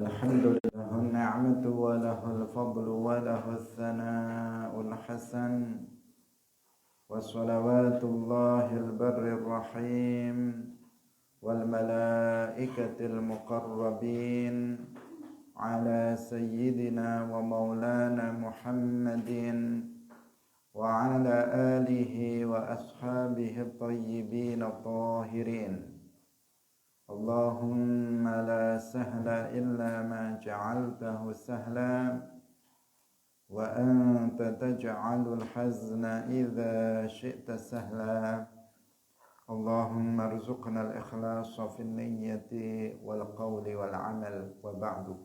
الحمد لله النعمة وله الفضل وله الثناء الحسن وصلوات الله البر الرحيم والملائكة المقربين على سيدنا ومولانا محمد وعلى آله وأصحابه الطيبين الطاهرين. اللهم لا سهل إلا ما جعلته سهلا وأنت تجعل الحزن إذا شئت سهلا. اللهم ارزقنا الإخلاص في النية والقول والعمل. وبعد،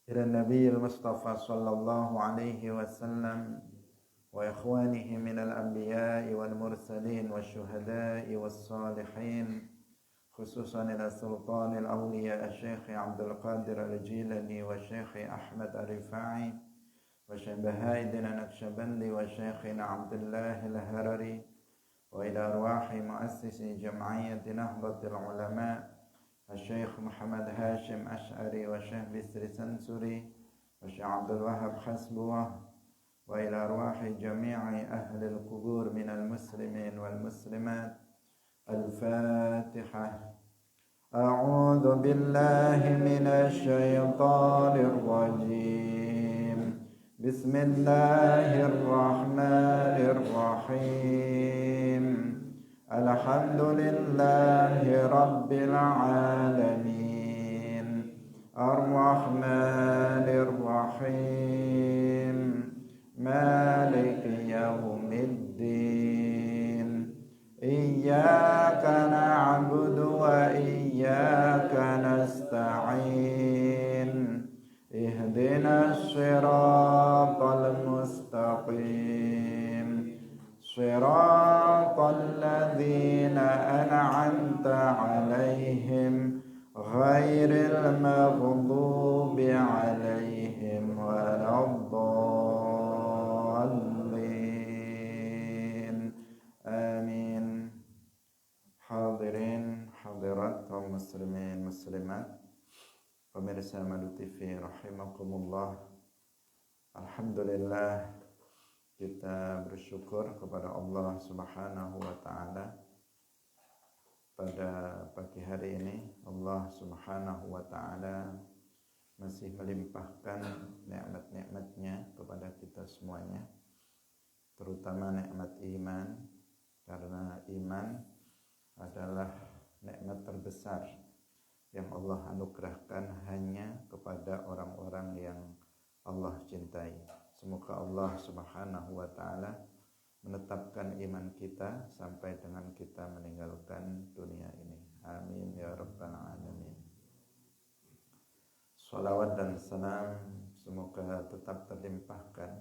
إلى النبي المصطفى صلى الله عليه وسلم وإخوانه من الأنبياء والمرسلين والشهداء والصالحين، خصوصا إلى سلطان الأولياء الشيخ عبد القادر الجيلاني والشيخ أحمد الرفاعي وشيخ بهاء النقشبندي وشيخنا عبد الله الهرري، وإلى أرواح مؤسس جمعية نهضة العلماء الشيخ محمد هاشم أشعري والشيخ بسر سنسري والشيخ عبد الوهاب حسبوه، وإلى أرواح جميع أهل القبور من المسلمين والمسلمات. الفاتحة. أعوذ بالله من الشيطان الرجيم. بسم الله الرحمن الرحيم. الحمد لله رب العالمين الرحمن الرحيم مالك يوم الدين. إياك نعبد وإياك نستعين. اهدنا الصراط المستقيم صراط الذين أنعمت عليهم غير المغضوب عليهم ولا الضالين. آمين. Hadirin hadirat kaum muslimin muslimat, pemirsa Madu TV rahimakumullah. Alhamdulillah, kita bersyukur kepada Allah Subhanahu wa taala. Pada pagi hari ini Allah Subhanahu wa taala masih melimpahkan nikmat-nikmatnya kepada kita semuanya, terutama nikmat iman, karena iman adalah nikmat terbesar yang Allah anugerahkan hanya kepada orang-orang yang Allah cintai. Semoga Allah Subhanahu wa taala menetapkan iman kita sampai dengan kita meninggalkan dunia ini. Amin ya rabbal alamin. Salawat dan salam semoga tetap terlimpahkan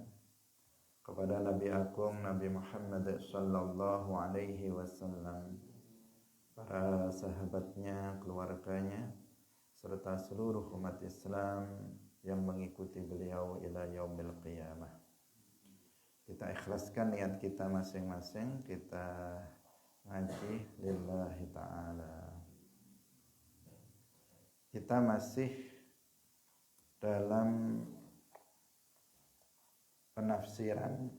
kepada Nabi Agung Nabi Muhammad sallallahu alaihi wasallam, para sahabatnya, keluarganya, serta seluruh umat Islam yang mengikuti beliau ila yaumil qiyamah. Kita ikhlaskan niat kita masing-masing, kita ngaji lillahi ta'ala. Kita masih dalam penafsiran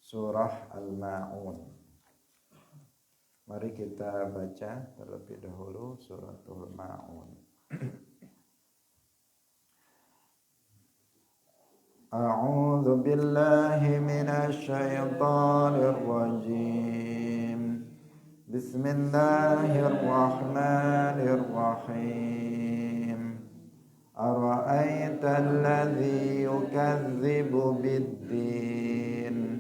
surah Al-Ma'un. Mari kita baca terlebih dahulu suratul Ma'un. A'udzu billahi minasy syaithanir rajim. Bismillahirrahmanirrahim. Ara'aital ladzi yukadzibu bid-din.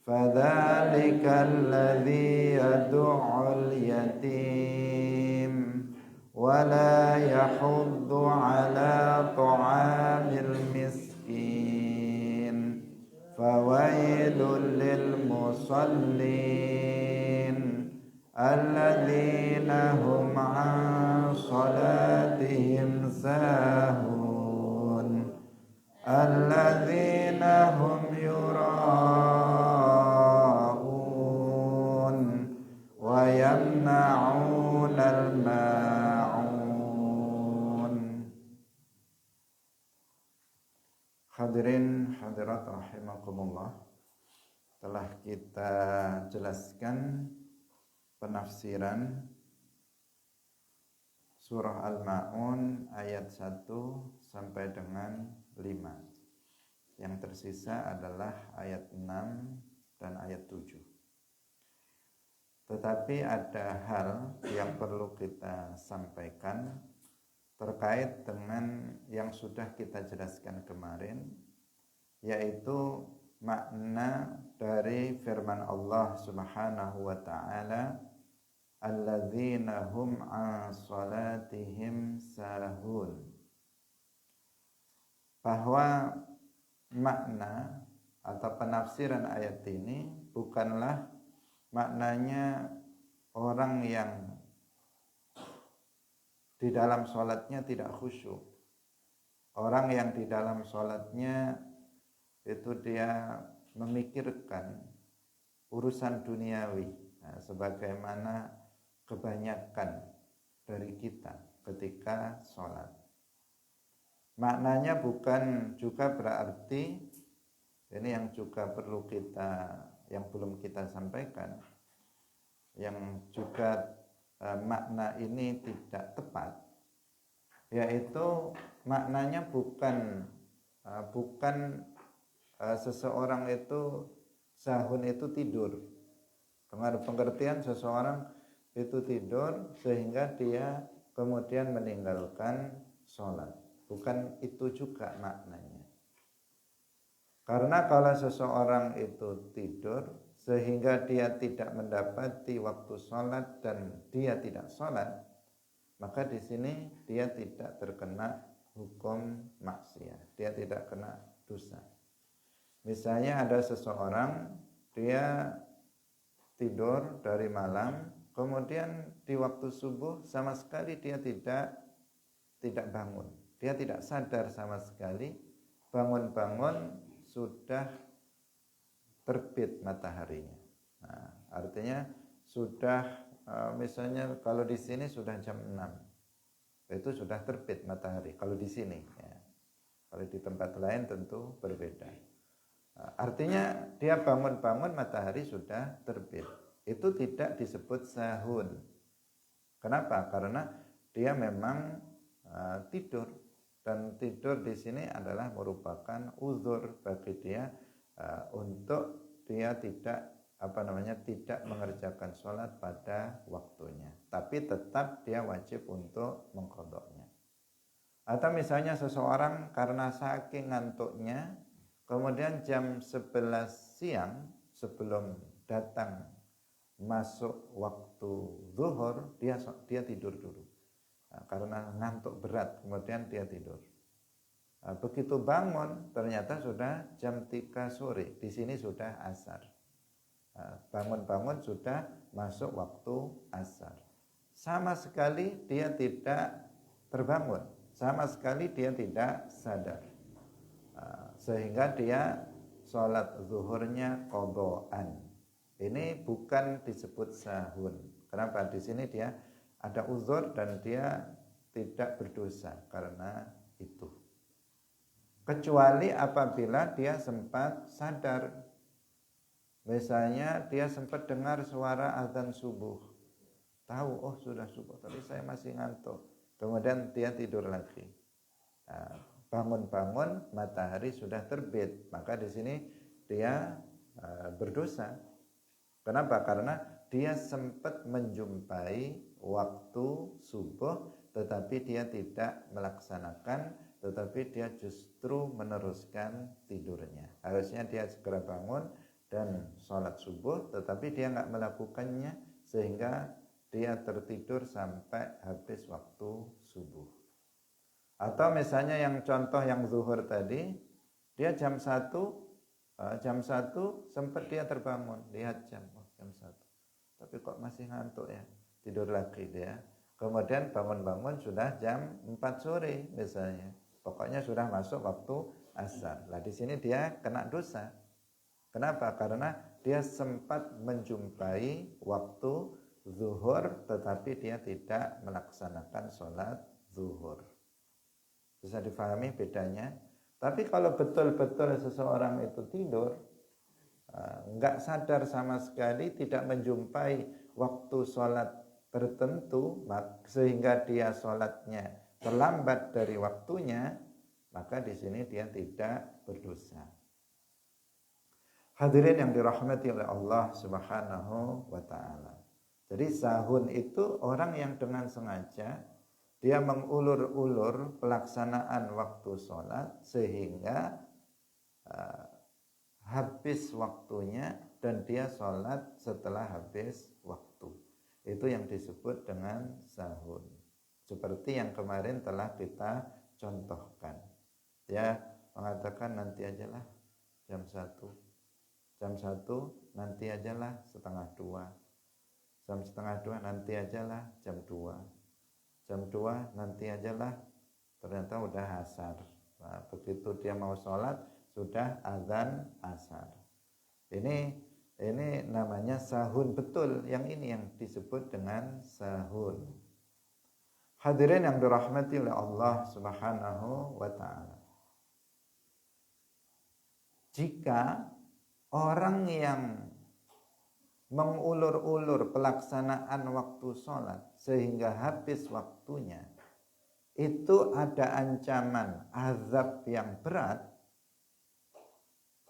فذلك الذي يدعو اليتيم ولا يحض على طعام المسكين فويل للمصلين الذين هم عن صلاتهم ساهون الذين هم يراءون ويمنعون الماعون Hadirin hadirat rahimakumullah, telah kita jelaskan penafsiran surah Al-Ma'un ayat 1 sampai dengan 5. Yang tersisa adalah ayat 6 dan ayat 7. Tetapi ada hal yang perlu kita sampaikan terkait dengan yang sudah kita jelaskan kemarin, yaitu makna dari firman Allah Subhanahu wa taala, alladzina hum 'an salatihim sahun. Bahwa makna atau penafsiran ayat ini bukanlah maknanya orang yang di dalam sholatnya tidak khusyuk, orang yang di dalam sholatnya itu dia memikirkan urusan duniawi, sebagaimana kebanyakan dari kita ketika sholat. Maknanya bukan juga berarti, ini yang juga perlu yang belum kita sampaikan, yang juga makna ini tidak tepat, yaitu maknanya bukan seseorang itu sahun itu tidur. Pengertian seseorang itu tidur sehingga dia kemudian meninggalkan sholat. Bukan itu juga maknanya. Karena kalau seseorang itu tidur sehingga dia tidak mendapati waktu sholat dan dia tidak sholat, maka di sini dia tidak terkena hukum maksiat, dia tidak kena dosa. Misalnya ada seseorang, dia tidur dari malam, kemudian di waktu subuh sama sekali dia tidak bangun, dia tidak sadar sama sekali, bangun-bangun sudah terbit mataharinya. Nah, artinya sudah misalnya kalau di sini sudah jam 6, itu sudah terbit matahari kalau di sini ya. Kalau di tempat lain tentu berbeda. Artinya dia bangun-bangun matahari sudah terbit. Itu tidak disebut sahun. Kenapa? Karena dia memang tidur, dan tidur di sini adalah merupakan uzur bagi dia untuk dia tidak mengerjakan sholat pada waktunya, tapi tetap dia wajib untuk mengqadha'nya. Atau misalnya seseorang karena saking ngantuknya, kemudian jam 11 siang sebelum datang masuk waktu zuhur, dia tidur dulu. Karena ngantuk berat, kemudian dia tidur. Begitu bangun ternyata sudah jam 3 sore, di sini sudah asar. Bangun-bangun sudah masuk waktu asar. Sama sekali dia tidak terbangun, sama sekali dia tidak sadar, sehingga dia sholat zuhurnya qadha'an. Ini bukan disebut sahun. Kenapa? Di sini dia ada uzur dan dia tidak berdosa karena itu. Kecuali apabila dia sempat sadar. Misalnya dia sempat dengar suara azan subuh, tahu oh sudah subuh, tapi saya masih ngantuk, kemudian dia tidur lagi. Bangun-bangun matahari sudah terbit, maka di sini dia berdosa. Kenapa? Karena dia sempat menjumpai waktu subuh, tetapi dia tidak melaksanakan, tetapi dia justru meneruskan tidurnya. Harusnya dia segera bangun dan sholat subuh, tetapi dia nggak melakukannya sehingga dia tertidur sampai habis waktu subuh. Atau misalnya yang contoh yang zuhur tadi, dia jam 1 sempat dia terbangun, lihat jam 1, tapi kok masih ngantuk ya, tidur lagi dia. Kemudian bangun-bangun sudah jam 4 sore misalnya, pokoknya sudah masuk waktu asar. Lah di sini dia kena dosa. Kenapa? Karena dia sempat menjumpai waktu zuhur tetapi dia tidak melaksanakan sholat zuhur. Bisa difahami bedanya? Tapi kalau betul-betul seseorang itu tidur, nggak sadar sama sekali, tidak menjumpai waktu sholat tertentu, sehingga dia sholatnya terlambat dari waktunya, maka di sini dia tidak berdosa. Hadirin yang dirahmati oleh Allah Subhanahu wa taala. Jadi sahun itu orang yang dengan sengaja dia mengulur-ulur pelaksanaan waktu sholat sehingga habis waktunya dan dia sholat setelah habis waktu. Itu yang disebut dengan sahun. Seperti yang kemarin telah kita contohkan. Dia mengatakan nanti ajalah jam 1. Jam 1 nanti ajalah setengah 2. Jam setengah 2 nanti ajalah jam 2. Jam 2 nanti ajalah, ternyata udah asar. Nah, begitu dia mau sholat sudah azan asar. Ini namanya sahun betul. Yang ini yang disebut dengan sahun. Hadirin yang dirahmati oleh Allah Subhanahu wa taala. Jika orang yang mengulur-ulur pelaksanaan waktu sholat sehingga habis waktunya, itu ada ancaman azab yang berat.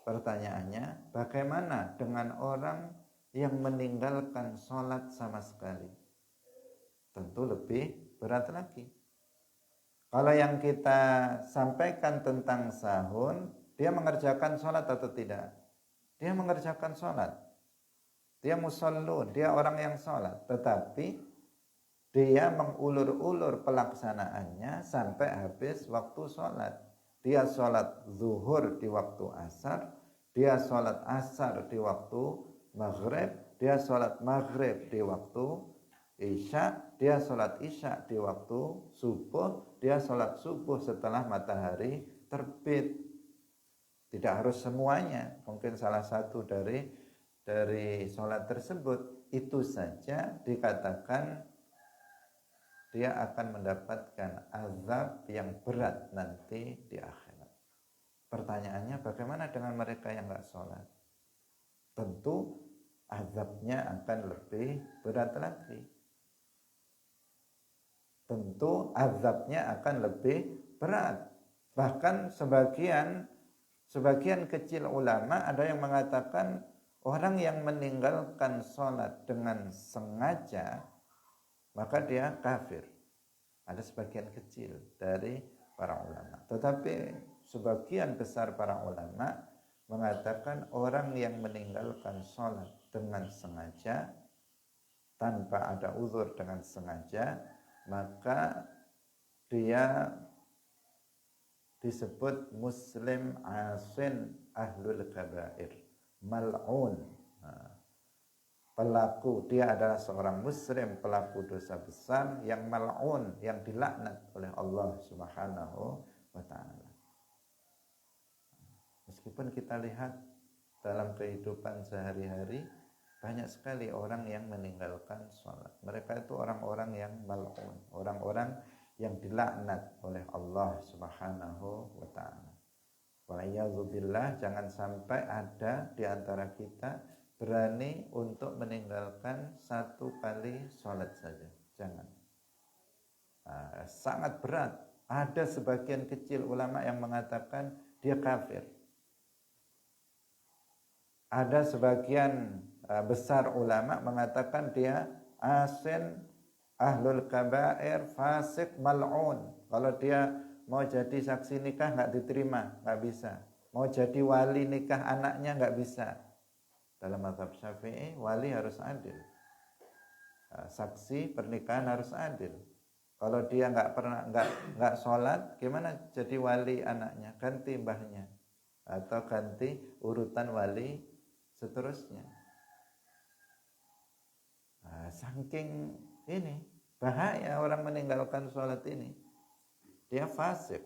Pertanyaannya, bagaimana dengan orang yang meninggalkan sholat sama sekali? Tentu lebih berat lagi. Kalau yang kita sampaikan tentang sahun, dia mengerjakan sholat atau tidak? Dia mengerjakan sholat. Dia musallun, dia orang yang sholat. Tetapi dia mengulur-ulur pelaksanaannya sampai habis waktu sholat. Dia sholat zuhur di waktu asar, dia sholat asar di waktu maghrib, dia sholat maghrib di waktu isya, dia sholat isya di waktu subuh, dia sholat subuh setelah matahari terbit. Tidak harus semuanya, mungkin salah satu dari sholat tersebut. Itu saja dikatakan dia akan mendapatkan azab yang berat nanti di akhirat. Pertanyaannya, bagaimana dengan mereka yang nggak sholat? Tentu azabnya akan lebih berat lagi. Tentu azabnya akan lebih berat. Bahkan sebagian kecil ulama ada yang mengatakan orang yang meninggalkan sholat dengan sengaja maka dia kafir. Ada sebagian kecil dari para ulama. Tetapi sebagian besar para ulama mengatakan orang yang meninggalkan sholat dengan sengaja, tanpa ada uzur dengan sengaja, maka dia disebut muslim asin ahlul kabair, mal'un. Pelaku, dia adalah seorang muslim pelaku dosa besar yang mal'un, yang dilaknat oleh Allah Subhanahu wa taala. Meskipun kita lihat dalam kehidupan sehari-hari banyak sekali orang yang meninggalkan sholat. Mereka itu orang-orang yang mal'un, orang-orang yang dilaknat oleh Allah Subhanahu wa taala. Wa'iyadzubillah, jangan sampai ada di antara kita berani untuk meninggalkan satu kali sholat saja. Jangan. Sangat berat. Ada sebagian kecil ulama yang mengatakan dia kafir. Ada sebagian besar ulama mengatakan dia asin ahlul kabair, fasik, mal'un. Kalau dia mau jadi saksi nikah nggak diterima, nggak bisa. Mau jadi wali nikah anaknya nggak bisa. Dalam mazhab Syafi'i, wali harus adil. Saksi pernikahan harus adil. Kalau dia nggak sholat, gimana jadi wali anaknya? Ganti mbahnya atau ganti urutan wali seterusnya. Saking ini bahaya orang meninggalkan sholat ini, dia fasik.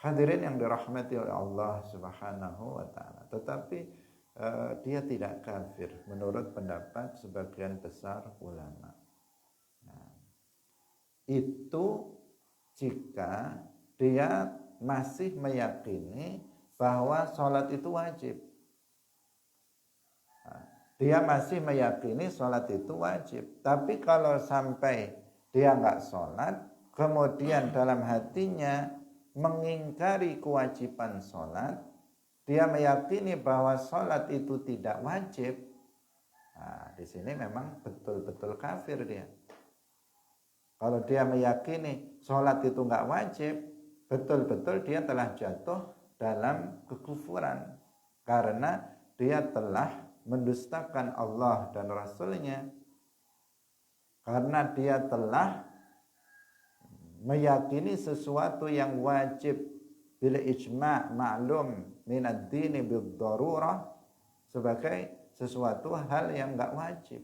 Hadirin yang dirahmati oleh Allah Subhanahu wa taala. Tetapi dia tidak kafir menurut pendapat sebagian besar ulama. Nah, itu jika dia masih meyakini bahwa sholat itu wajib. Dia masih meyakini sholat itu wajib. Tapi kalau sampai dia nggak sholat, kemudian dalam hatinya mengingkari kewajiban sholat, dia meyakini bahwa sholat itu tidak wajib. Nah, di sini memang betul-betul kafir dia. Kalau dia meyakini sholat itu nggak wajib, betul-betul dia telah jatuh dalam kekufuran. Karena dia telah mendustakan Allah dan Rasulnya. Karena dia telah meyakini sesuatu yang wajib bil ijma' ma'lum minad dini bid darurah sebagai sesuatu hal yang enggak wajib.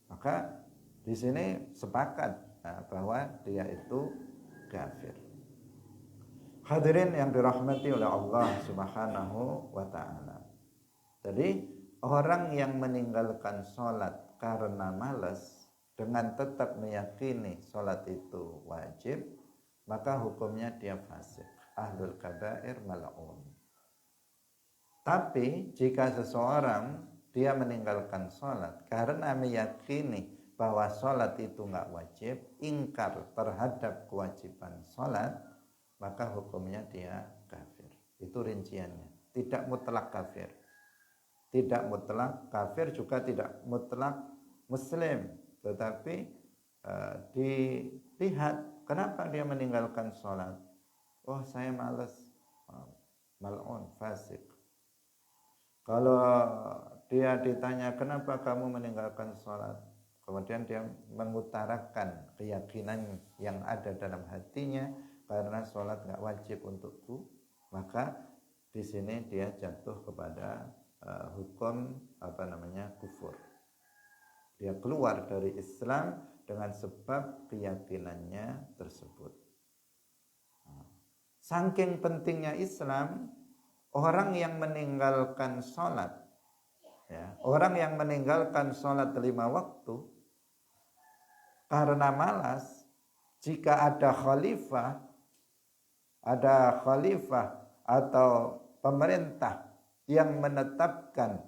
Maka di sini sepakat bahwa dia itu kafir. Hadirin yang dirahmati oleh Allah Subhanahu wa taala. Jadi orang yang meninggalkan sholat karena malas dengan tetap meyakini sholat itu wajib, maka hukumnya dia fasik, ahlul kabair mal'un. Tapi jika seseorang dia meninggalkan sholat karena meyakini bahwa sholat itu nggak wajib, ingkar terhadap kewajiban sholat, maka hukumnya dia kafir. Itu rinciannya, tidak mutlak kafir. Tidak mutlak kafir, juga tidak mutlak muslim, tetapi dilihat kenapa dia meninggalkan sholat. Oh, saya malas, mal'un, fasik. Kalau dia ditanya kenapa kamu meninggalkan sholat, kemudian dia mengutarakan keyakinan yang ada dalam hatinya karena sholat nggak wajib untukku, maka di sini dia jatuh kepada hukum kufur. Dia keluar dari Islam dengan sebab keyakinannya tersebut. Saking pentingnya Islam, orang yang meninggalkan sholat, orang yang meninggalkan sholat 5 waktu karena malas, jika ada khalifah atau pemerintah yang menetapkan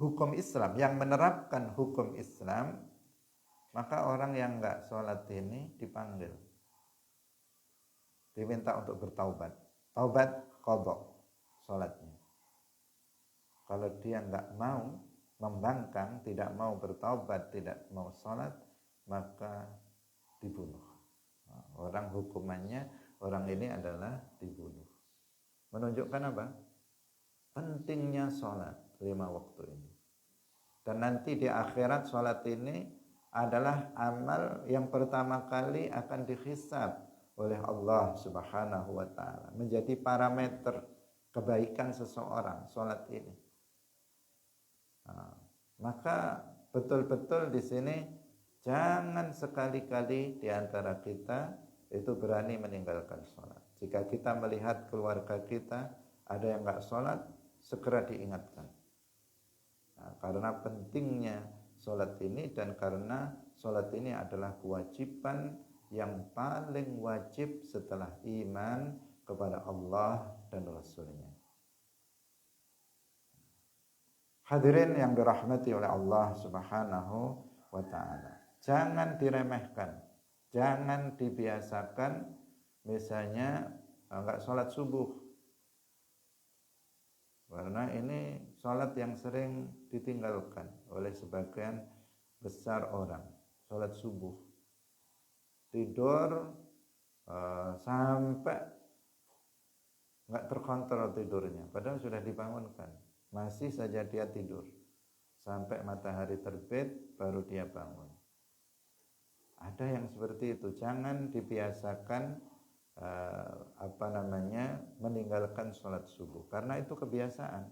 hukum Islam, yang menerapkan hukum Islam, maka orang yang enggak sholat ini dipanggil, diminta untuk bertaubat, taubat qadha sholatnya. Kalau dia enggak mau membangkang, tidak mau bertaubat, tidak mau sholat, maka dibunuh. Orang hukumannya, orang ini adalah dibunuh. Menunjukkan apa? Pentingnya sholat 5 waktu ini. Dan nanti di akhirat sholat ini adalah amal yang pertama kali akan dihisab oleh Allah Subhanahu wa ta'ala, menjadi parameter kebaikan seseorang, sholat ini. Maka betul-betul di sini jangan sekali-kali di antara kita itu berani meninggalkan sholat. Jika kita melihat keluarga kita ada yang enggak sholat, segera diingatkan. Karena pentingnya sholat ini dan karena sholat ini adalah kewajiban yang paling wajib setelah iman kepada Allah dan Rasulnya. Hadirin yang dirahmati oleh Allah Subhanahu wa ta'ala, jangan diremehkan, jangan dibiasakan misalnya enggak sholat subuh. Karena ini sholat yang sering ditinggalkan oleh sebagian besar orang. Sholat subuh, tidur sampai nggak terkontrol tidurnya, padahal sudah dibangunkan, masih saja dia tidur sampai matahari terbit baru dia bangun. Ada yang seperti itu. Jangan dibiasakan meninggalkan sholat subuh, karena itu kebiasaan.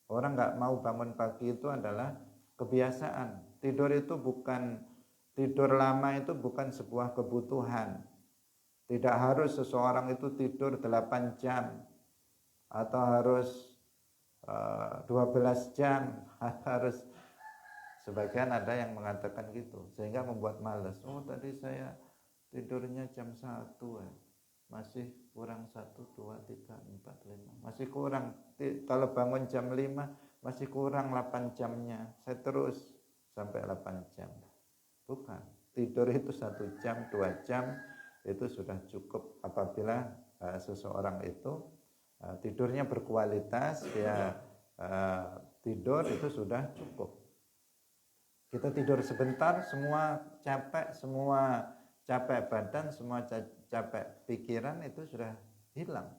Orang nggak mau bangun pagi itu adalah kebiasaan. Tidur lama itu bukan sebuah kebutuhan. Tidak harus seseorang itu tidur 8 jam atau harus 12 jam, harus, sebagian ada yang mengatakan gitu, sehingga membuat malas. Oh, tadi saya tidurnya jam 1 ya. Masih kurang 1, 2, 3, 4, 5. Masih kurang. Kalau bangun jam 5 masih kurang 8 jamnya. Saya terus sampai 8 jam. Bukan. Tidur itu 1 jam, 2 jam itu sudah cukup apabila seseorang itu tidurnya berkualitas, dia tidur itu sudah cukup. Kita tidur sebentar, semua capek badan, semua capek pikiran itu sudah hilang.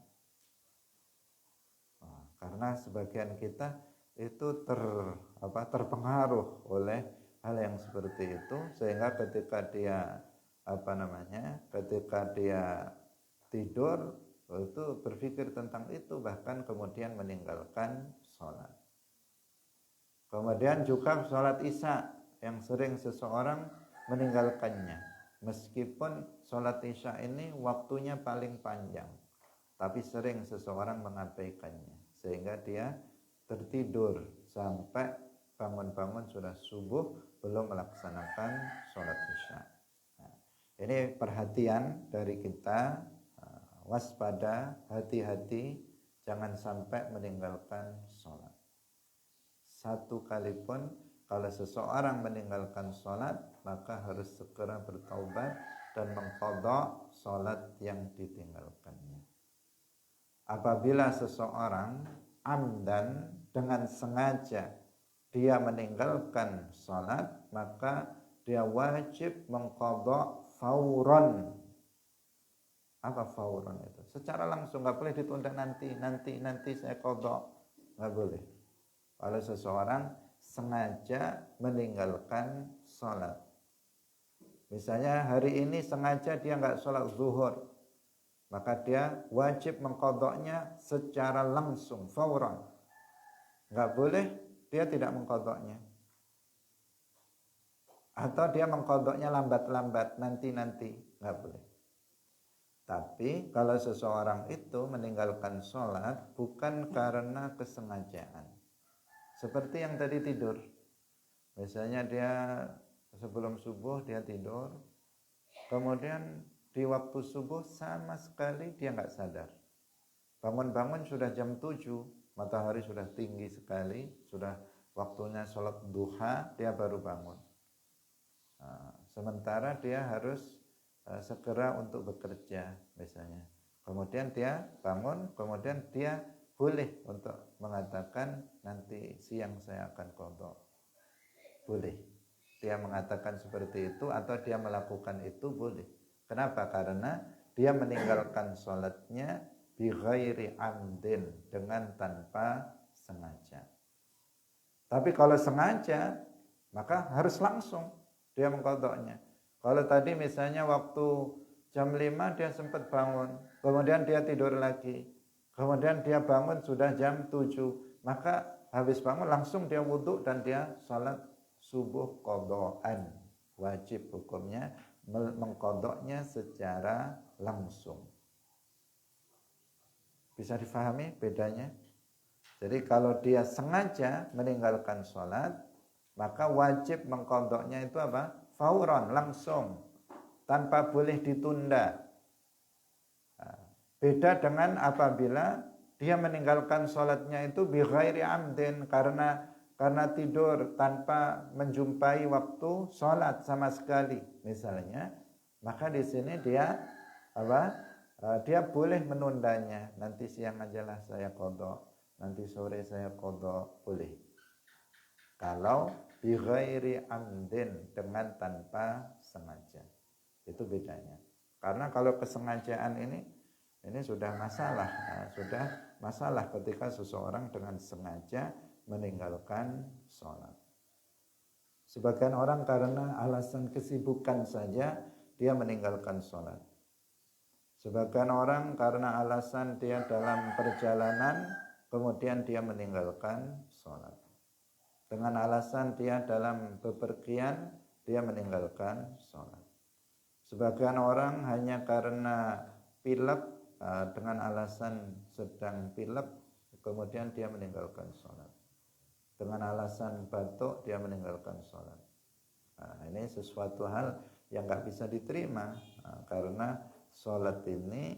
Karena sebagian kita itu terpengaruh oleh hal yang seperti itu, sehingga ketika dia tidur itu berpikir tentang itu, bahkan kemudian meninggalkan sholat. Kemudian juga sholat isya yang sering seseorang meninggalkannya. Meskipun sholat isya ini waktunya paling panjang, tapi sering seseorang mengabaikannya, sehingga dia tertidur sampai bangun-bangun sudah subuh belum melaksanakan sholat isya. Nah, ini perhatian dari kita, waspada, hati-hati, jangan sampai meninggalkan sholat. Satu kali pun kalau seseorang meninggalkan sholat, maka harus segera bertaubat dan mengqadha sholat yang ditinggalkannya. Apabila seseorang amdan, dengan sengaja dia meninggalkan sholat, maka dia wajib mengqadha fauron. Apa fauron itu? Secara langsung, nggak boleh ditunda nanti saya qadha, nggak boleh. Kalau seseorang sengaja meninggalkan sholat, misalnya hari ini sengaja dia nggak sholat zuhur, maka dia wajib mengqadhanya secara langsung, fauran. Nggak boleh dia tidak mengqadhanya, atau dia mengqadhanya lambat-lambat, nanti, nggak boleh. Tapi kalau seseorang itu meninggalkan sholat bukan karena kesengajaan, seperti yang tadi tidur, misalnya dia sebelum subuh dia tidur, kemudian di waktu subuh sama sekali dia nggak sadar. Bangun-bangun sudah jam 7, matahari sudah tinggi sekali, sudah waktunya sholat duha, dia baru bangun. Sementara dia harus segera untuk bekerja misalnya. Kemudian dia bangun, kemudian dia boleh untuk mengatakan nanti siang saya akan qadha. Boleh. Dia mengatakan seperti itu atau dia melakukan itu boleh. Kenapa? Karena dia meninggalkan sholatnya bi ghairi amdin, dengan tanpa sengaja. Tapi kalau sengaja, maka harus langsung dia mengqadhanya. Kalau tadi misalnya waktu jam 5 dia sempat bangun, kemudian dia tidur lagi, kemudian dia bangun sudah jam 7, maka habis bangun langsung dia wudhu dan dia sholat subuh qadhaan. Wajib hukumnya mengqadhanya secara langsung. Bisa difahami bedanya? Jadi kalau dia sengaja meninggalkan sholat, maka wajib mengqadhanya itu apa? Fauran, langsung, tanpa boleh ditunda. Beda dengan apabila dia meninggalkan sholatnya itu bi ghairi amdin, karena tidur tanpa menjumpai waktu sholat sama sekali misalnya, maka di sini dia dia boleh menundanya. Nanti siang ajalah saya qadha, nanti sore saya qadha, boleh. Kalau bi ghairi amdin, dengan tanpa sengaja, itu bedanya. Karena kalau kesengajaan ini sudah masalah ketika seseorang dengan sengaja meninggalkan sholat. Sebagian orang karena alasan kesibukan saja dia meninggalkan sholat. Sebagian orang karena alasan dia dalam perjalanan, kemudian dia meninggalkan sholat. Dengan alasan dia dalam bepergian, dia meninggalkan sholat. Sebagian orang hanya karena pilek, dengan alasan sedang pilek, kemudian dia meninggalkan sholat. Dengan alasan batuk, dia meninggalkan sholat. Ini sesuatu hal yang nggak bisa diterima. Karena sholat ini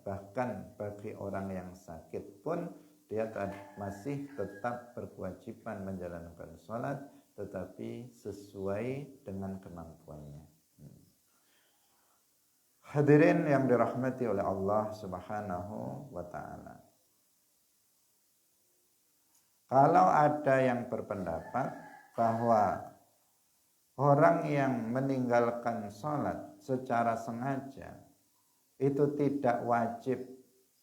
bahkan bagi orang yang sakit pun dia masih tetap berkewajiban menjalankan sholat, tetapi sesuai dengan kemampuannya. Hadirin yang dirahmati oleh Allah Subhanahu wa ta'ala. Kalau ada yang berpendapat bahwa orang yang meninggalkan sholat secara sengaja itu tidak wajib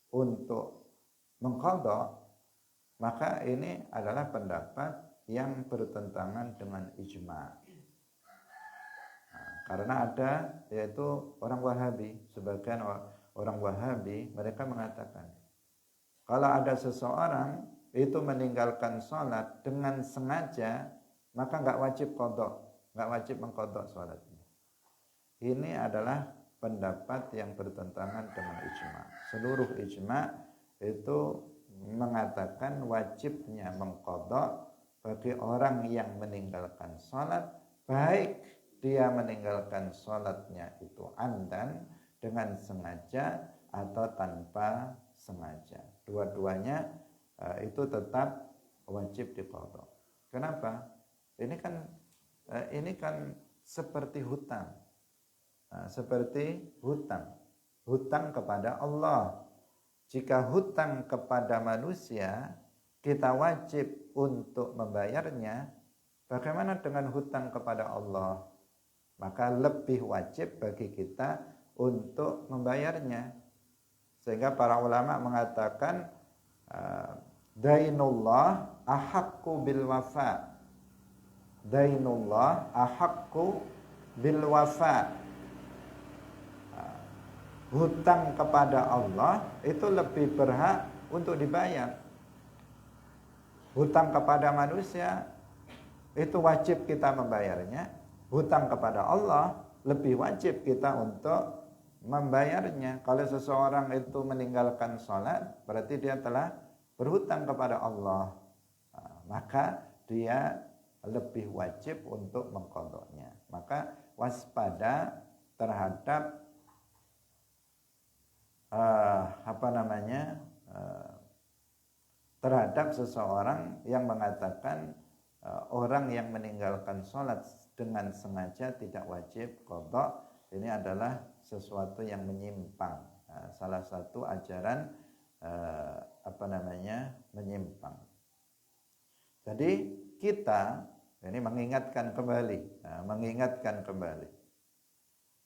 untuk mengqadha, maka ini adalah pendapat yang bertentangan dengan ijma'. Karena ada yaitu orang Wahabi, sebagian orang Wahabi mereka mengatakan kalau ada seseorang itu meninggalkan sholat dengan sengaja, maka nggak wajib qadha, nggak wajib mengqadha sholatnya. Ini adalah pendapat yang bertentangan dengan ijma'. Seluruh ijma' itu mengatakan wajibnya mengqadha bagi orang yang meninggalkan sholat, baik dia meninggalkan sholatnya itu amdan, dengan sengaja atau tanpa sengaja. Dua-duanya itu tetap wajib diqadha. Kenapa? Ini kan seperti hutang. Seperti hutang kepada Allah. Jika hutang kepada manusia kita wajib untuk membayarnya, bagaimana dengan hutang kepada Allah? Maka lebih wajib bagi kita untuk membayarnya. Sehingga para ulama mengatakan dainullah ahaqqu bil wafa. Dainullah ahaqqu bil wafa. Hutang kepada Allah itu lebih berhak untuk dibayar. Hutang kepada manusia itu wajib kita membayarnya. Hutang kepada Allah lebih wajib kita untuk membayarnya. Kalau seseorang itu meninggalkan sholat, berarti dia telah berhutang kepada Allah. Maka dia lebih wajib untuk mengqadhanya. Maka waspada terhadap terhadap seseorang yang mengatakan orang yang meninggalkan sholat dengan sengaja tidak wajib qadha. Ini adalah sesuatu yang menyimpang, salah satu ajaran menyimpang. Jadi kita ini mengingatkan kembali,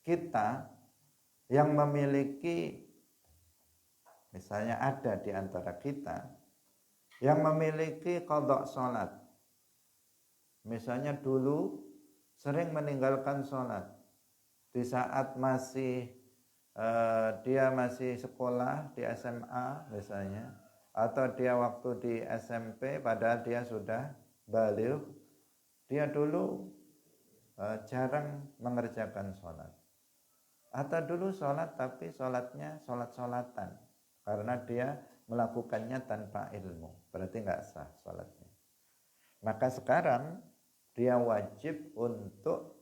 kita yang memiliki, misalnya ada di antara kita yang memiliki qadha sholat, misalnya dulu sering meninggalkan sholat di saat dia masih sekolah di SMA misalnya, atau dia waktu di SMP padahal dia sudah baligh, dia dulu jarang mengerjakan sholat, atau dulu sholat tapi sholatnya sholat-sholatan karena dia melakukannya tanpa ilmu, berarti nggak sah sholatnya. Maka sekarang dia wajib untuk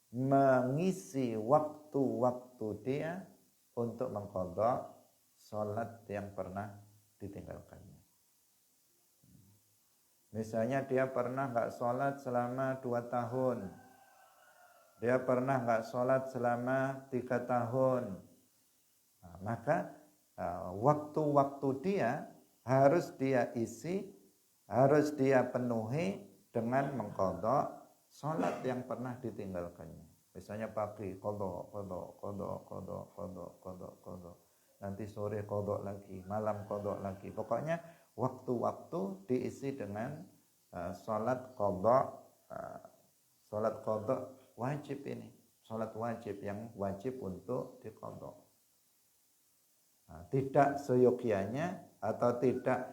mengisi waktu-waktu dia untuk mengqadha sholat yang pernah ditinggalkannya. Misalnya dia pernah nggak sholat selama 2 tahun, dia pernah nggak sholat selama 3 tahun, maka waktu-waktu dia harus dia isi, harus dia penuhi dengan mengqadha sholat yang pernah ditinggalkannya. Misalnya pagi qadha, nanti sore qadha lagi, malam qadha lagi. Pokoknya waktu-waktu diisi dengan sholat qadha. Sholat qadha wajib ini, sholat wajib yang wajib untuk diqadha. Tidak seyogyanya atau tidak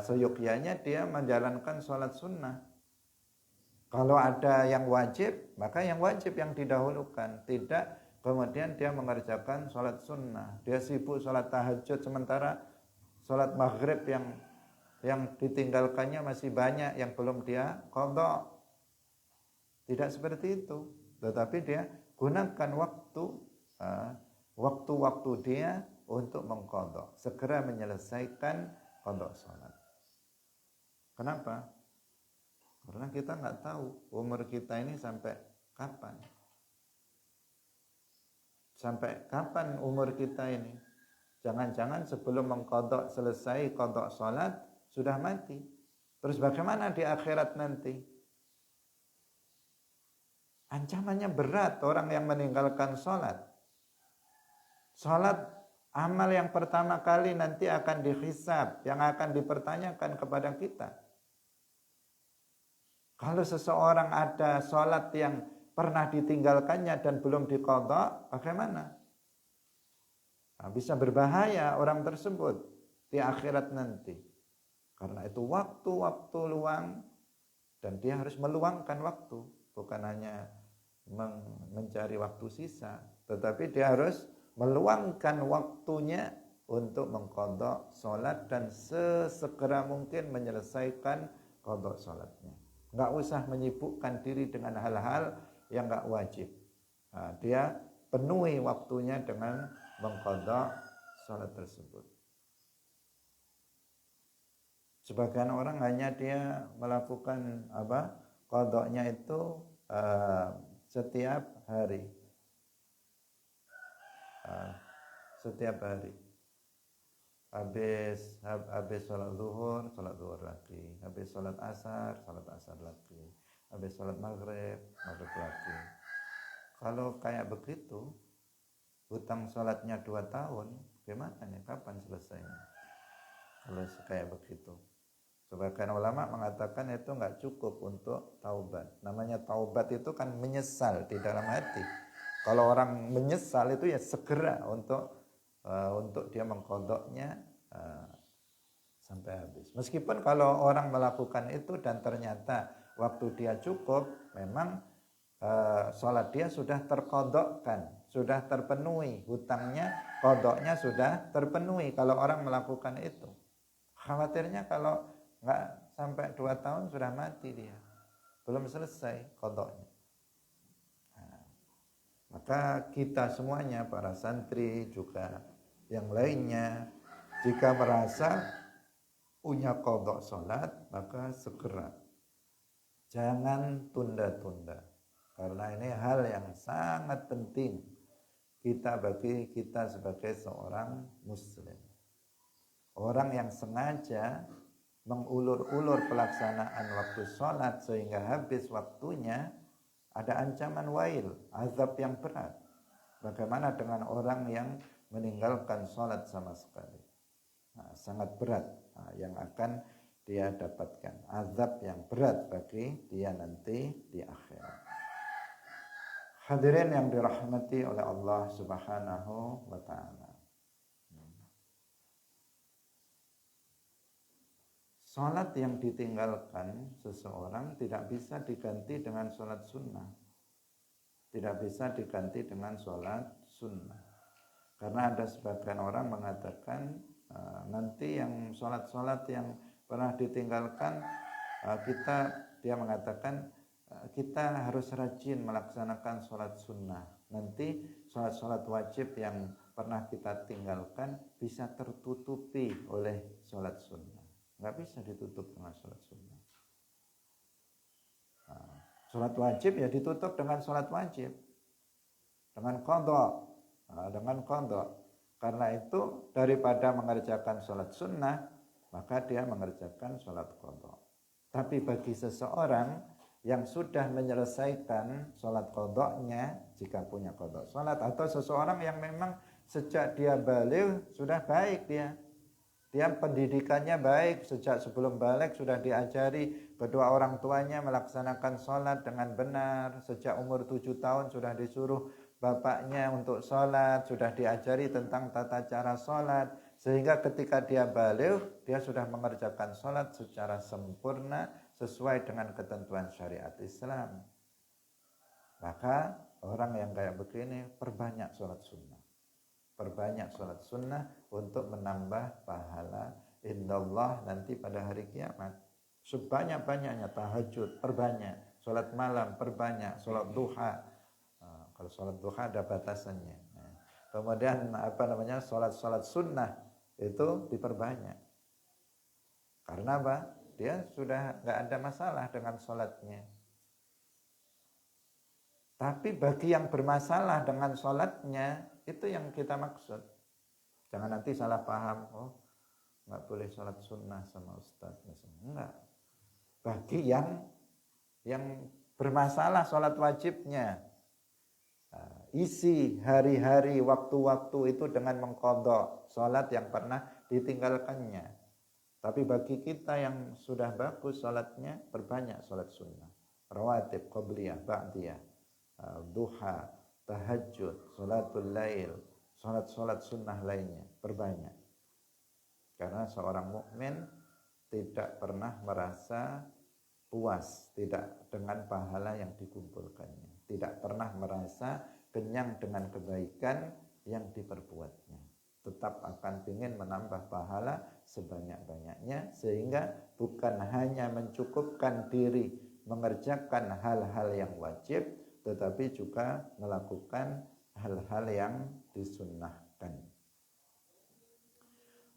seyogyanya dia menjalankan sholat sunnah. Kalau ada yang wajib, maka yang wajib yang didahulukan. Tidak kemudian dia mengerjakan sholat sunnah. Dia sibuk sholat tahajud sementara sholat maghrib yang ditinggalkannya masih banyak yang belum dia qadha. Tidak seperti itu. Tetapi dia gunakan waktu-waktu dia untuk mengqadha, segera menyelesaikan qadha salat. Kenapa? Karena kita nggak tahu umur kita ini sampai kapan. Sampai kapan umur kita ini? Jangan-jangan sebelum mengqadha selesai qadha salat sudah mati. Terus bagaimana di akhirat nanti? Ancamannya berat orang yang meninggalkan salat. Salat amal yang pertama kali nanti akan dihisab, yang akan dipertanyakan kepada kita. Kalau seseorang ada salat yang pernah ditinggalkannya dan belum diqadha, bagaimana? Nah, bisa berbahaya orang tersebut di akhirat nanti. Karena itu waktu-waktu luang dan dia harus meluangkan waktu, bukan hanya mencari waktu sisa, tetapi dia harus meluangkan waktunya untuk mengqadha salat dan sesegera mungkin menyelesaikan qadha salatnya. Enggak usah menyibukkan diri dengan hal-hal yang enggak wajib. Nah, dia penuhi waktunya dengan mengqadha salat tersebut. Sebagian orang hanya dia melakukan qadhanya itu setiap hari. Setiap hari. Habis sholat zuhur lagi. Habis sholat asar lagi. Habis sholat maghrib lagi. Kalau kayak begitu, hutang sholatnya 2 tahun, gimana nih? Kapan selesainya? Kalau kayak begitu. Sebagian ulama mengatakan itu nggak cukup untuk taubat. Namanya taubat itu kan menyesal di dalam hati. Kalau orang menyesal itu ya segera untuk dia mengqadhanya sampai habis. Meskipun kalau orang melakukan itu dan ternyata waktu dia cukup, memang sholat dia sudah terqadhakan, sudah terpenuhi, hutangnya, qadhanya sudah terpenuhi kalau orang melakukan itu. Khawatirnya kalau nggak sampai 2 tahun sudah mati dia, belum selesai qadhanya. Maka kita semuanya, para santri juga yang lainnya, jika merasa punya qadha salat, maka segera. Jangan tunda-tunda. Karena ini hal yang sangat penting bagi kita sebagai seorang muslim. Orang yang sengaja mengulur-ulur pelaksanaan waktu salat sehingga habis waktunya, ada ancaman wail, azab yang berat. Bagaimana dengan orang yang meninggalkan salat sama sekali? Nah, sangat berat yang akan dia dapatkan. Azab yang berat bagi dia nanti di akhirat. Hadirin yang dirahmati oleh Allah Subhanahu wa ta'ala. Salat yang ditinggalkan seseorang tidak bisa diganti dengan salat sunnah. Tidak bisa diganti dengan salat sunnah. Karena ada sebagian orang mengatakan nanti yang salat-salat yang pernah ditinggalkan dia mengatakan kita harus rajin melaksanakan salat sunnah. Nanti salat-salat wajib yang pernah kita tinggalkan bisa tertutupi oleh salat sunnah. Nggak bisa ditutup dengan salat sunnah. Salat wajib ya ditutup dengan salat wajib, dengan qadha. Karena itu daripada mengerjakan salat sunnah, maka dia mengerjakan salat qadha. Tapi bagi seseorang yang sudah menyelesaikan salat qadhanya, jika punya qadha salat, atau seseorang yang memang sejak dia baligh sudah baik dia pendidikannya baik, sejak sebelum balik sudah diajari kedua orang tuanya melaksanakan sholat dengan benar. Sejak umur 7 tahun sudah disuruh bapaknya untuk sholat, sudah diajari tentang tata cara sholat. Sehingga ketika dia balik, dia sudah mengerjakan sholat secara sempurna sesuai dengan ketentuan syariat Islam. Maka orang yang kayak begini perbanyak sholat sunnah. Perbanyak sholat sunnah untuk menambah pahala indallah nanti pada hari kiamat. Sebanyak-banyaknya tahajud, perbanyak. sholat malam perbanyak, sholat duha. Kalau sholat duha ada batasannya. Kemudian sholat sunnah itu diperbanyak. Karena apa? Dia sudah nggak ada masalah dengan sholatnya. Tapi bagi yang bermasalah dengan sholatnya, itu yang kita maksud. Jangan nanti salah paham, nggak boleh sholat sunnah sama ustaz. Enggak. Bagi yang bermasalah sholat wajibnya, isi hari-hari, waktu-waktu itu dengan mengqadha sholat yang pernah ditinggalkannya. Tapi bagi kita yang sudah bagus sholatnya, perbanyak sholat sunnah. Rawatib, qabliyah, ba'diyah, duha, tahajud, sholatul lail, sholat sunnah lainnya, perbanyak. Karena seorang mukmin tidak pernah merasa puas tidak dengan pahala yang dikumpulkannya, tidak pernah merasa kenyang dengan kebaikan yang diperbuatnya, tetap akan ingin menambah pahala sebanyak-banyaknya, sehingga bukan hanya mencukupkan diri mengerjakan hal-hal yang wajib, tetapi juga melakukan hal-hal yang disunnahkan.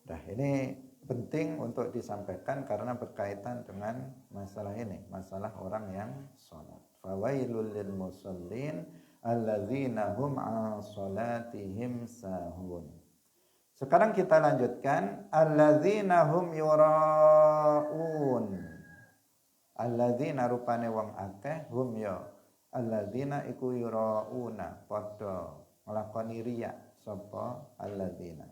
Nah, ini penting untuk disampaikan karena berkaitan dengan masalah ini, masalah orang yang sholat. Fawailul lil musallin alladzina hum an sholatihim sahun. Sekarang kita lanjutkan, alladzina hum yuraun. Alladzina rupane wong akeh, hum ya alladzina iku yurauna, padha nglakoni riya sapa alladzina.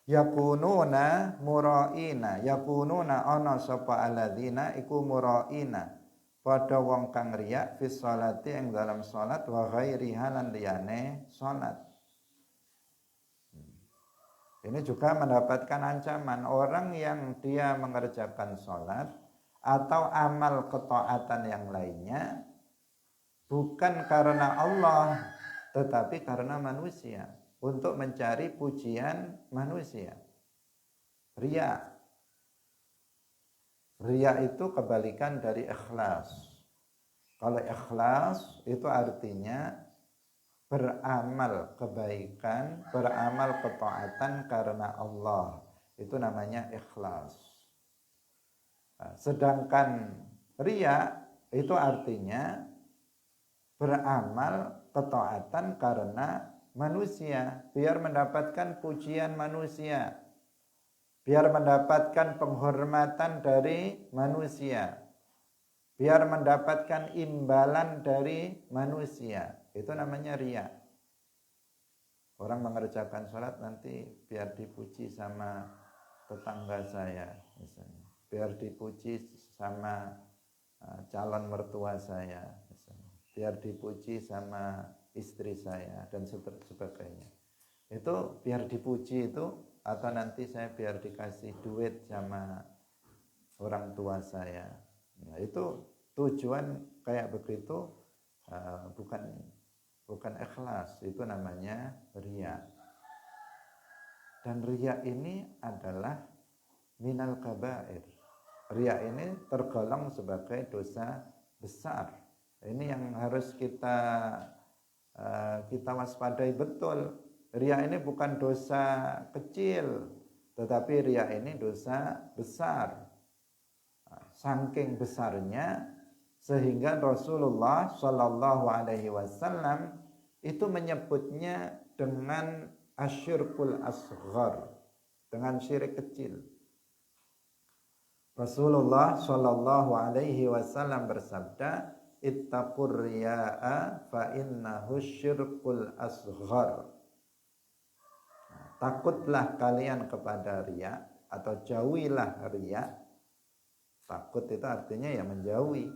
Yakununa muraina, yakununa ana sapa alladzina iku muraina, padha wong kang riya fi sholati ing dalam salat wa ghairiha lan liyane salat. Ini juga mendapatkan ancaman orang yang dia mengerjakan sholat atau amal ketaatan yang lainnya bukan karena Allah tetapi karena manusia, untuk mencari pujian manusia. Riya. Riya itu kebalikan dari ikhlas. Kalau ikhlas itu artinya beramal kebaikan, beramal ketaatan karena Allah. Itu namanya ikhlas. Sedangkan riya itu artinya beramal ketaatan karena manusia, biar mendapatkan pujian manusia, biar mendapatkan penghormatan dari manusia, biar mendapatkan imbalan dari manusia. Itu namanya riya. Orang mengerjakan sholat nanti biar dipuji sama tetangga saya misalnya, biar dipuji sama calon mertua saya misalnya, biar dipuji sama istri saya dan sebagainya. Itu biar dipuji itu, atau nanti saya biar dikasih duit sama orang tua saya. Nah, itu tujuan kayak begitu bukan ikhlas, itu namanya riya. Dan riya ini adalah minal kabair. Riya ini tergolong sebagai dosa besar. Ini yang harus kita waspadai betul. Riya ini bukan dosa kecil, tetapi riya ini dosa besar. Saking besarnya sehingga Rasulullah Shallallahu Alaihi Wasallam itu menyebutnya dengan asyirkul asghar, dengan syirik kecil. Rasulullah Shallallahu Alaihi Wasallam bersabda, ittaqur riya'a fa innahu syirkul asghar. Takutlah kalian kepada riya, atau jauhilah riya. Takut itu artinya ya menjauhi.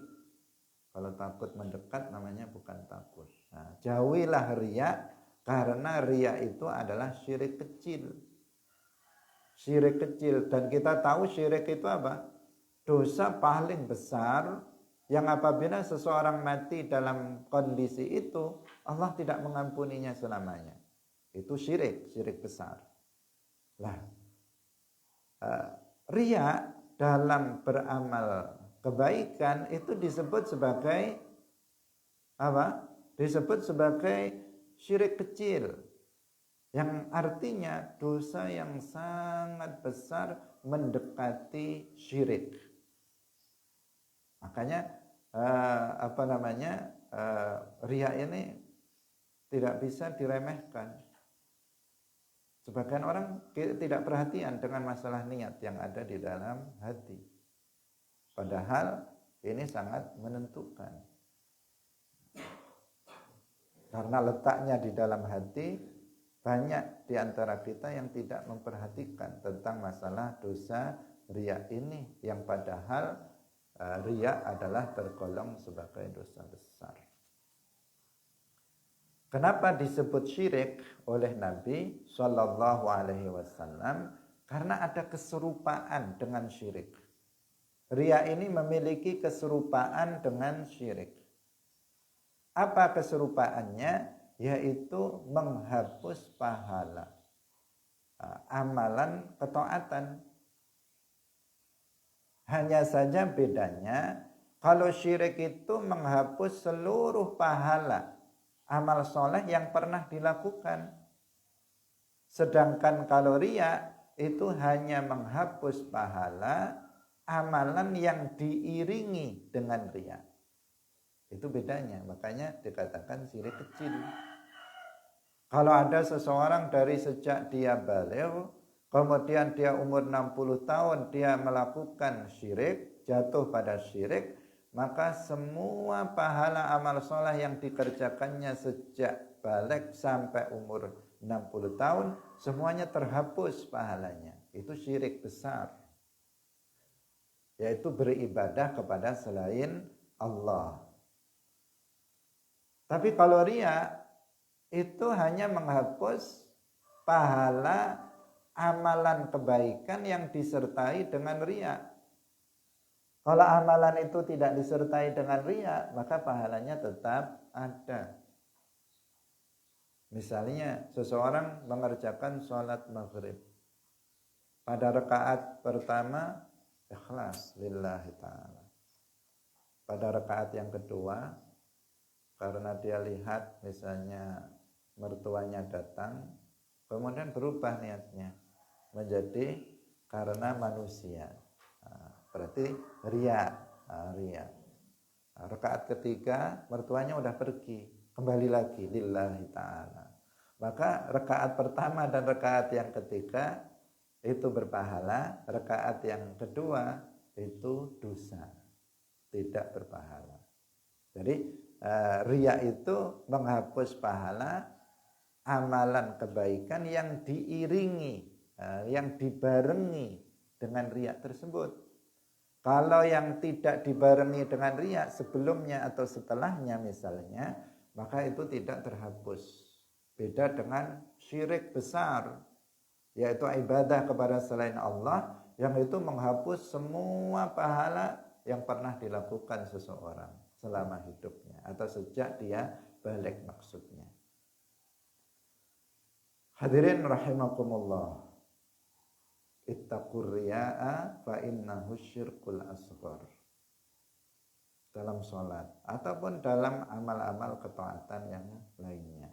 Kalau takut mendekat namanya bukan takut. Nah, jauhilah riya, karena riya itu adalah syirik kecil. Syirik kecil, dan kita tahu syirik itu apa? Dosa paling besar yang apabila seseorang mati dalam kondisi itu, Allah tidak mengampuninya selamanya. Itu syirik besar. Lah, riya dalam beramal kebaikan itu disebut sebagai apa? Disebut sebagai syirik kecil, yang artinya dosa yang sangat besar mendekati syirik. Makanya riya ini tidak bisa diremehkan. Sebagian orang tidak perhatian dengan masalah niat yang ada di dalam hati. Padahal ini sangat menentukan. Karena letaknya di dalam hati, banyak di antara kita yang tidak memperhatikan tentang masalah dosa riya ini, yang padahal riya adalah tergolong sebagai dosa besar. Kenapa disebut syirik oleh Nabi Shallallahu Alaihi Wasallam? Karena ada keserupaan dengan syirik. Riya ini memiliki keserupaan dengan syirik. Apa keserupaannya? Yaitu menghapus pahala, amalan ketaatan. Hanya saja bedanya, kalau syirik itu menghapus seluruh pahala amal soleh yang pernah dilakukan. Sedangkan kalau riya itu hanya menghapus pahala amalan yang diiringi dengan riya. Itu bedanya, makanya dikatakan syirik kecil. Kalau ada seseorang dari sejak dia baligh, kemudian dia umur 60 tahun, dia melakukan syirik, jatuh pada syirik, maka semua pahala amal soleh yang dikerjakannya sejak balik sampai umur 60 tahun, semuanya terhapus pahalanya. Itu syirik besar, yaitu beribadah kepada selain Allah. Tapi kalau riya itu hanya menghapus pahala amalan kebaikan yang disertai dengan riya. Kalau amalan itu tidak disertai dengan riya, maka pahalanya tetap ada. Misalnya seseorang mengerjakan sholat maghrib. Pada rakaat pertama ikhlas lillahi ta'ala. Pada rakaat yang kedua, karena dia lihat misalnya mertuanya datang, kemudian berubah niatnya menjadi karena manusia. Berarti riya. Rakaat ketiga mertuanya udah pergi, kembali lagi lillahi ta'ala. Maka rakaat pertama dan rakaat yang ketiga itu berpahala, rakaat yang kedua itu dosa, tidak berpahala. Jadi riya itu menghapus pahala amalan kebaikan yang diiringi, yang dibarengi dengan riya tersebut. Kalau yang tidak dibarengi dengan riya sebelumnya atau setelahnya misalnya, maka itu tidak terhapus. Beda dengan syirik besar, yaitu ibadah kepada selain Allah, yang itu menghapus semua pahala yang pernah dilakukan seseorang selama hidupnya atau sejak dia balik maksudnya. Hadirin rahimakumullah. Ittaqur riya'a fa innahu syirkul asghar. Dalam sholat ataupun dalam amal-amal ketaatan yang lainnya.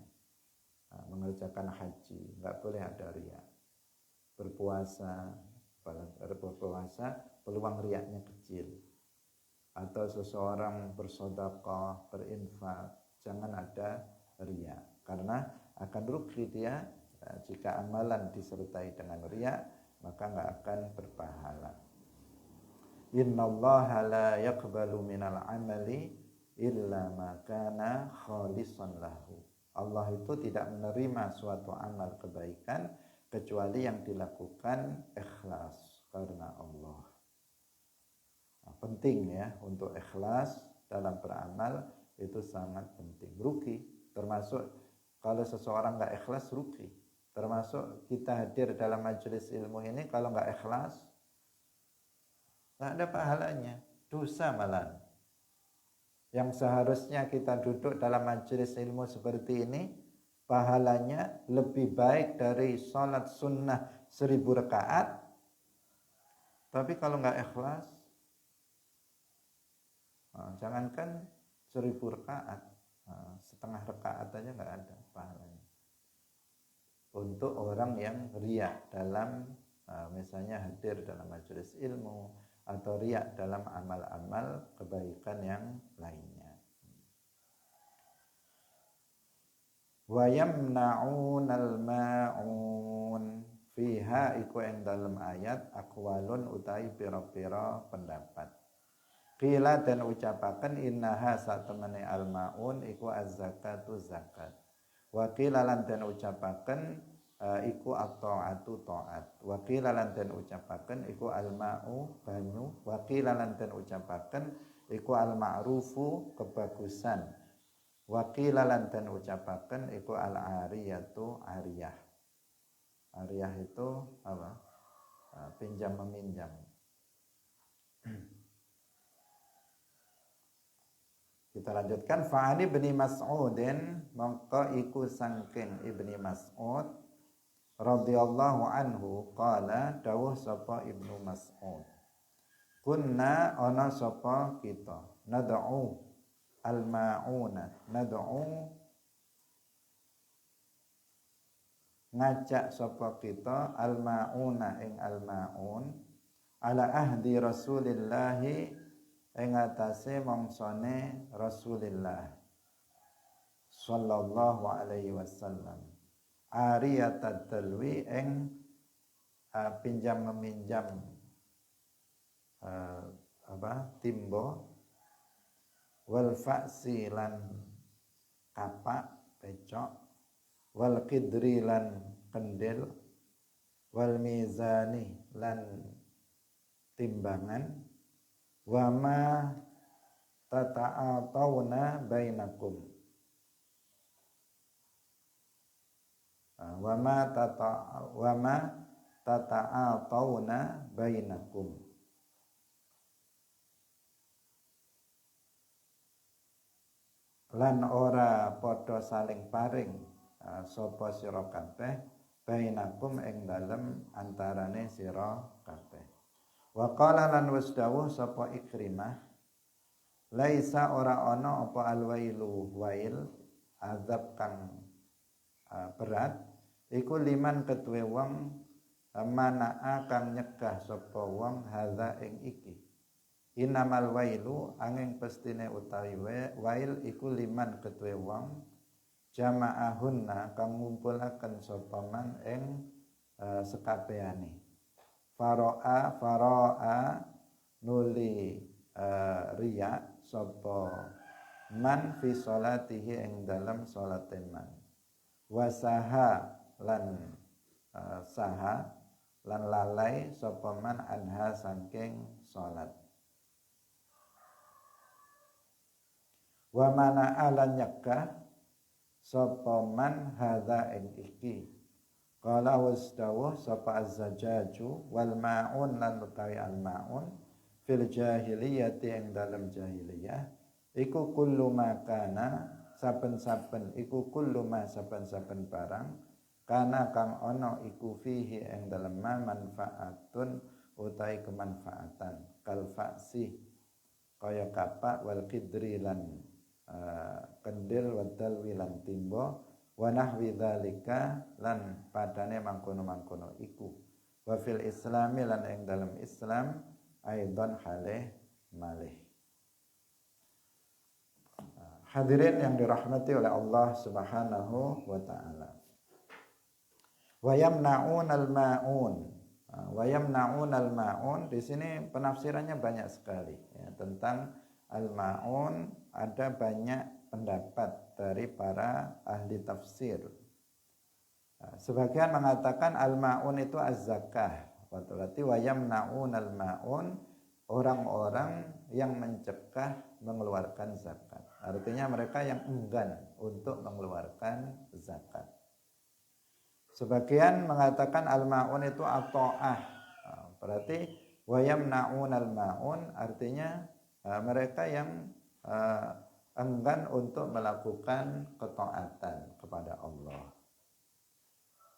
Mengerjakan haji, enggak boleh ada riya. Berpuasa peluang riyanya kecil. Atau seseorang bersedekah, berinfak, jangan ada riya, karena akan rugi dia jika amalan disertai dengan riya, maka enggak akan berpahala. Innallaha la yaqbalu minal amali illa ma kana khalisan lahu. Allah itu tidak menerima suatu amal kebaikan kecuali yang dilakukan ikhlas karena Allah. Nah, penting ya untuk ikhlas dalam beramal, itu sangat penting. Rugi, termasuk kalau seseorang enggak ikhlas rugi. Termasuk kita hadir dalam majelis ilmu ini, kalau enggak ikhlas enggak ada pahalanya, dosa malah. Yang seharusnya kita duduk dalam majelis ilmu seperti ini, pahalanya lebih baik dari sholat sunnah 1000 rakaat. Tapi kalau enggak ikhlas, Jangankan 1000 rakaat, setengah rakaat aja nggak ada pahalanya. Untuk orang yang riya dalam misalnya hadir dalam majelis ilmu atau riya dalam amal-amal kebaikan yang lainnya. Wa yamna'unal ma'un fiha iku ing dalam ayat aqwalun utai pira-pira pendapat. Qila dan ucapaken innaha satemene al-ma'un iku az-zakatu zakat. Wa qila lan den ucapaken iku at-ta'atu ta'at. Wa qila lan den ucapaken iku al-ma'u banyu. Wa qila lan den ucapaken iku al-ma'rufu kebagusan. Wa qila lan den ucapaken iku al-ariyatu ariyah. Ariyah itu apa? Pinjam meminjam. Kita lanjutkan fa'ani ibni Mas'udin mongko iku sangking ibni Mas'ud radhiyallahu anhu qala dawuh sapa Ibnu Mas'ud kunna ana sapa kita nad'u al-ma'una nad'u ngajak sapa kita al-ma'una ing al-ma'un ala ahdi Rasulillahi ing atase mangsane Rasulillah sallallahu alaihi wasallam ariyatad dalwi ing pinjam meminjam timbo wal fa'si lan kapak pecok wal qidri lan kendil wal mizani lan timbangan wa ma tata'atawna bainakum wa ma tata'atawna bainakum lan ora padha saling paring sapa sira kabeh bainakum ing dalem antarane sira kabeh. Wa qala lan wis dawuh sapa Ikrimah laisa ora ana apa alwailu wail azab kang berat iku liman ketuwe wong manaa kang nyegah sapa wong hadza ing iki innamal wailu angin pestine utawi wail iku liman ketuwe wong jama'ahunna kang ngumpulaken sapa man ing sekabehane Faro'a nuli riya sapa man fi sholatihi ing dalam salate man wasaha lan saha lan lalai sapa man anha saking salat wa mana alan nyegah sapa man hadza ing iki qala wasdawuh sapa az-zajaju wal ma'un lan utawi al ma'un fil jahiliyati ing dalam jahiliyah iku kullu makana saben-saben iku kullu ma saben-saben barang kana kang ana iku fihi ing dalem manfaatun utawi kemanfaatan kal fa'si kaya kapak wal qidri lan kendil wadal wilan timbo wa nahwi dzalika lan padane mangkono-mangkono iku wa fil islami lan ing dalam Islam aidan halih malih. Hadirin yang dirahmati oleh Allah Subhanahu wa taala. Wa yamna'unal ma'un. Wa yamna'unal ma'un di sini penafsirannya banyak sekali ya, tentang al-ma'un ada banyak pendapat dari para ahli tafsir. Sebagian mengatakan al-ma'un itu az-zakah. Berarti wa yamna'un al-ma'un orang-orang yang mencegah mengeluarkan zakat. Artinya mereka yang enggan untuk mengeluarkan zakat. Sebagian mengatakan al-ma'un itu at-ta'ah. Berarti wa yamna'un al-ma'un artinya mereka yang enggan untuk melakukan ketaatan kepada Allah.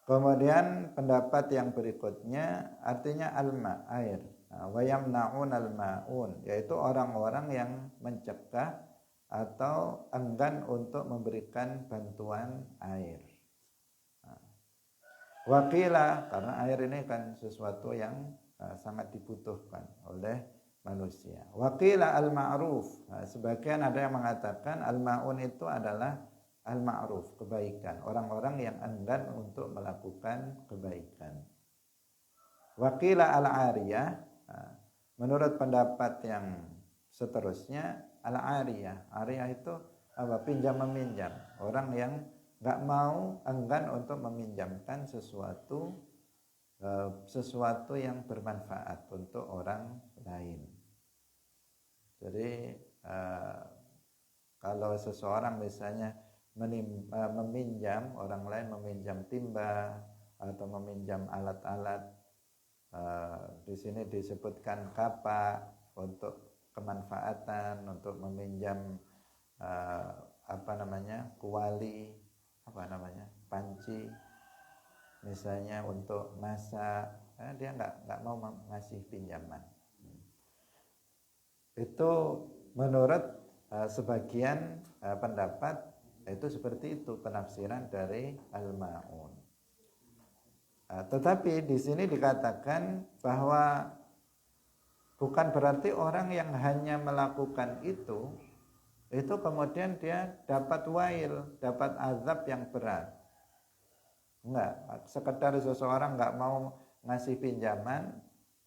Kemudian pendapat yang berikutnya artinya alma air. wa yamna'unal ma'un, yaitu orang-orang yang mencegah atau enggan untuk memberikan bantuan air. Wakila, karena air ini kan sesuatu yang sangat dibutuhkan oleh manusia. Wakila al-ma'ruf, sebagian ada yang mengatakan al-ma'un itu adalah al-ma'ruf, kebaikan, orang-orang yang enggan untuk melakukan kebaikan. Wakila al-ariyah, menurut pendapat yang seterusnya, al-ariyah, ariyah itu apa? Pinjam meminjam, orang yang nggak mau, enggan untuk meminjamkan sesuatu yang bermanfaat untuk orang lain. Jadi kalau seseorang misalnya meminjam, orang lain meminjam timba atau meminjam alat-alat, di sini disebutkan kapak untuk kemanfaatan, untuk meminjam kuali, panci, misalnya untuk masak, dia nggak mau ngasih pinjaman. Itu menurut sebagian pendapat itu seperti itu penafsiran dari al-ma'un. Tetapi di sini dikatakan bahwa bukan berarti orang yang hanya melakukan itu kemudian dia dapat wail, dapat azab yang berat. Enggak, sekedar seseorang enggak mau ngasih pinjaman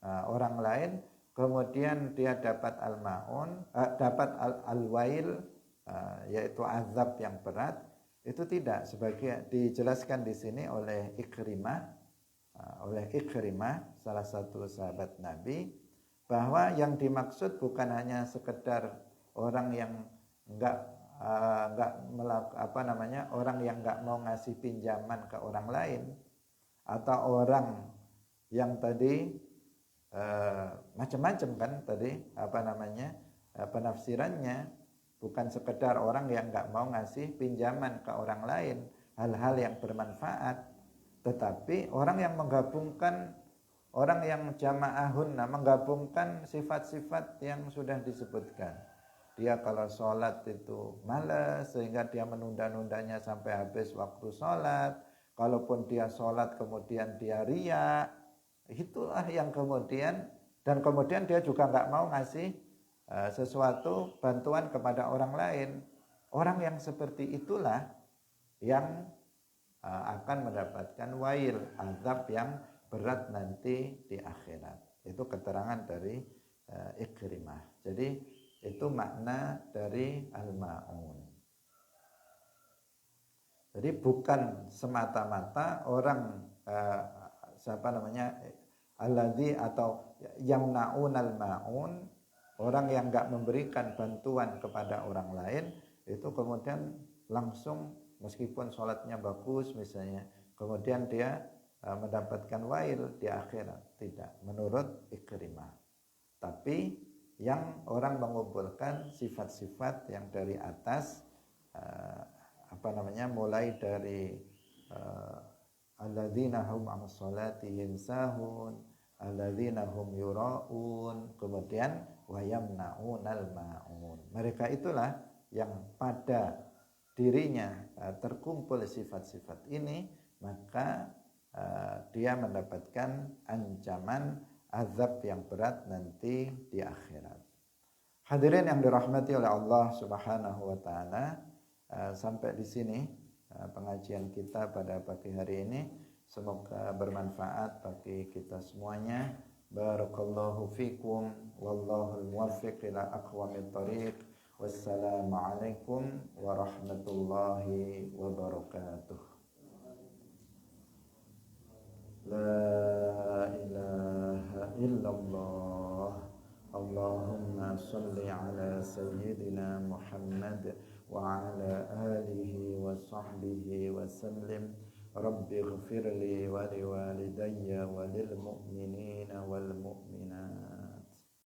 orang lain, kemudian dia dapat al-ma'un, dapat al-wail, yaitu azab yang berat, itu tidak. Sebagai dijelaskan di sini oleh Ikrimah, salah satu sahabat Nabi, bahwa yang dimaksud bukan hanya sekedar orang yang orang yang enggak mau ngasih pinjaman ke orang lain, atau orang yang tadi macam-macam kan tadi penafsirannya, bukan sekedar orang yang enggak mau ngasih pinjaman ke orang lain hal-hal yang bermanfaat, tetapi orang yang menggabungkan, orang yang jama'ahun, menggabungkan sifat-sifat yang sudah disebutkan. Dia kalau sholat itu malas sehingga dia menunda-nundanya sampai habis waktu sholat. Kalaupun dia sholat kemudian dia riya, itulah yang kemudian dia juga nggak mau ngasih sesuatu bantuan kepada orang lain. Orang yang seperti itulah yang akan mendapatkan wail, azab yang berat nanti di akhirat. Itu keterangan dari Ikrimah. Jadi itu makna dari al-ma'un. Jadi bukan semata-mata orang alladzi atau yamna'un al-ma'un, orang yang enggak memberikan bantuan kepada orang lain, itu kemudian langsung meskipun sholatnya bagus misalnya, kemudian dia mendapatkan wail di akhirat. Tidak, menurut Ikrimah. Tapi yang orang mengumpulkan sifat-sifat yang dari atas, mulai dari alladzina hum 'alas sholatihim sahun, alladzina hum yura'un, kemudian wa yamna'unal ma'un. Mereka itulah yang pada dirinya terkumpul sifat-sifat ini, maka dia mendapatkan ancaman azab yang berat nanti di akhirat. Hadirin yang dirahmati oleh Allah Subhanahu wa taala, sampai di sini pengajian kita pada pagi hari ini. Semoga bermanfaat bagi kita semuanya. Barakallahu fikum wallahul muwaffiq ila aqwamit thoriq. Wassalamualaikum warahmatullahi wabarakatuh. La ilaha illallah. Allahumma salli ala sayyidina Muhammad wa ala alihi wa sahbihi wa sallim. Rabbi ighfirli wa liwalidayya wa lil mu'minina wal mu'minat.